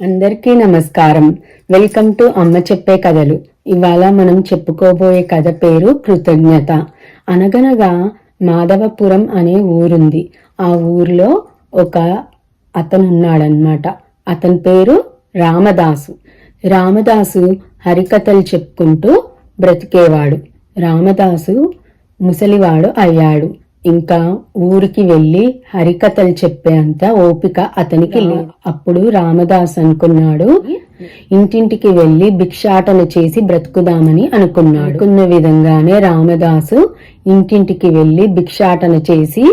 అందరికీ నమస్కారం. Welcome to అమ్మ చెప్పే కథలు. ఇవాళ మనం చెప్పుకోబోయే కథ పేరు కృతజ్ఞత. అనగనగా మాధవపురం అనే ఊరుంది. ఆ ఊరిలో ఒక అతనున్నాడనమాట. అతని పేరు రామదాసు. రామదాసు హరికథలు చెప్పుకుంటూ బ్రతికేవాడు. రామదాసు ముసలివాడు అయ్యాడు. ఇంకా ఊరికి వెళ్లి హరికథలు చెప్పేంత ఓపిక అతనికి లేదు. అప్పుడు రామదాస్ అనుకున్నాడు, ఇంటింటికి వెళ్లి భిక్షాటన చేసి బ్రతుకుదామని అనుకున్నాడు. అనుకున్న విధంగానే రామదాసు ఇంటింటికి వెళ్లి భిక్షాటన చేసి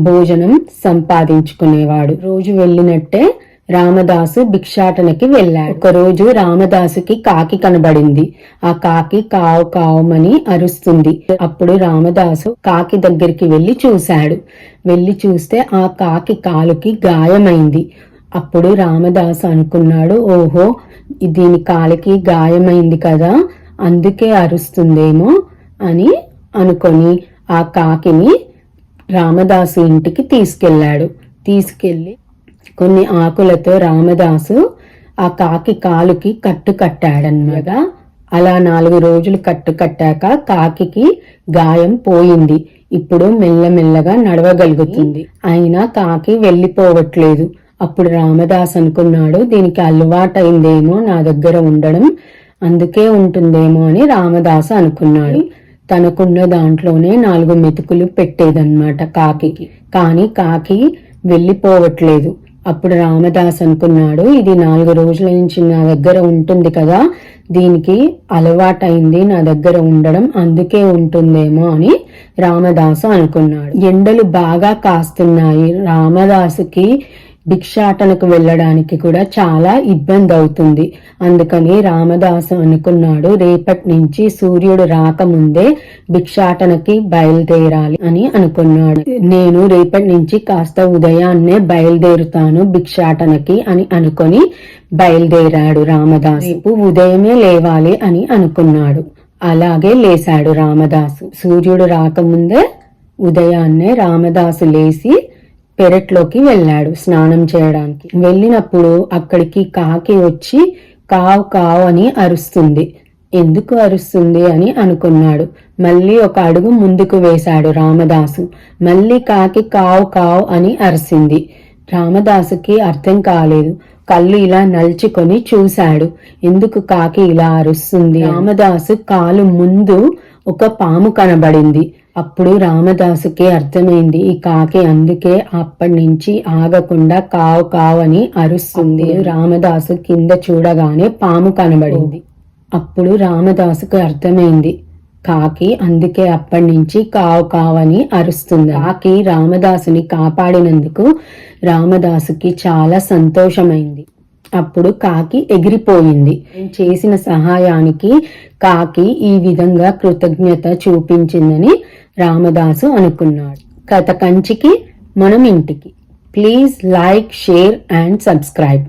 భోజనం సంపాదించుకునేవాడు. రోజు వెళ్ళినట్టే రామదాసు భిక్షాటనకి వెళ్ళాడు. ఒకరోజు రామదాసుకి కాకి కనబడింది. ఆ కాకి కావు కావమని అరుస్తుంది. అప్పుడు రామదాసు కాకి దగ్గరికి వెళ్లి చూశాడు. వెళ్లి చూస్తే ఆ కాకి కాలుకి గాయమైంది. అప్పుడు రామదాసు అనుకున్నాడు, ఓహో దీని కాలికి గాయమైంది కదా, అందుకే అరుస్తుందేమో అని అనుకొని ఆ కాకిని రామదాసు ఇంటికి తీసుకెళ్లి కొన్ని ఆకులతో రామదాసు ఆ కాకి కాలుకి కట్టు కట్టాడన్నమాట. అలా 4 రోజులు కట్టు కట్టాక కాకికి గాయం పోయింది. ఇప్పుడు మెల్లమెల్లగా నడవగలుగుతుంది. అయినా కాకి వెళ్ళిపోవట్లేదు. అప్పుడు రామదాస్ అనుకున్నాడు, దీనికి అలవాటైందేమో నా దగ్గర ఉండడం, అందుకే ఉంటుందేమో అని రామదాసు అనుకున్నాడు. తనకున్న దాంట్లోనే 4 మెతుకులు పెట్టేదన్నమాట కాకికి. కానీ కాకి వెళ్ళిపోవట్లేదు. అప్పుడు రామదాస్ అనుకున్నాడు, ఇది 4 రోజుల నుంచి నా దగ్గర ఉంటుంది కదా, దీనికి అలవాటైంది నా దగ్గర ఉండడం, అందుకే ఉంటుందేమో అని రామదాసు అనుకున్నాడు. ఎండలు బాగా కాస్తున్నాయి. రామదాసుకి భిక్షాటనకు వెళ్ళడానికి కూడా చాలా ఇబ్బంది అవుతుంది. అందుకని రామదాసు అనుకున్నాడు, రేపటి నుంచి సూర్యుడు రాకముందే భిక్షాటనకి బయలుదేరాలి అని అనుకున్నాడు. నేను రేపటి నుంచి కాస్త ఉదయాన్నే బయలుదేరుతాను భిక్షాటనకి అని అనుకొని బయలుదేరాడు రామదాసు. ఉదయమే లేవాలి అని అనుకున్నాడు. అలాగే లేశాడు రామదాసు. సూర్యుడు రాకముందే ఉదయాన్నే రామదాసు లేచి పెరట్లోకి వెళ్ళాడు స్నానం చేయడానికి. వెళ్ళినప్పుడు అక్కడికి కాకి వచ్చి కావు కావు అని అరుస్తుంది. ఎందుకు అరుస్తుంది అని అనుకున్నాడు. మళ్ళీ ఒక అడుగు ముందుకు వేశాడు రామదాసు. మళ్ళీ కాకి కావు కావు అని అరిసింది. రామదాసుకి అర్థం కాలేదు. కళ్ళు ఇలా నలుచుకొని చూశాడు, ఎందుకు కాకి ఇలా అరుస్తుంది. రామదాసు కాలు ముందు ఒక పాము కనబడింది. అప్పుడు రామదాసుకి అర్థమైంది, ఈ కాకి అందుకే అప్పటి నుంచి ఆగకుండా కావు కావు అని అరుస్తుంది. రామదాసు కింద చూడగానే పాము కనబడింది. అప్పుడు రామదాసుకు అర్థమైంది, కాకి అందుకే అప్పటి నుంచి కావు కావని అరుస్తుంది. కాకి రామదాసుని కాపాడినందుకు రామదాసుకి చాలా సంతోషమైంది. అప్పుడు కాకి ఎగిరిపోయింది. చేసిన సహాయానికి కాకి ఈ విధంగా కృతజ్ఞత చూపించిందని రామదాసు అనుకున్నాడు. కథ కంచికి మనం ఇంటికి. Please like, share and subscribe.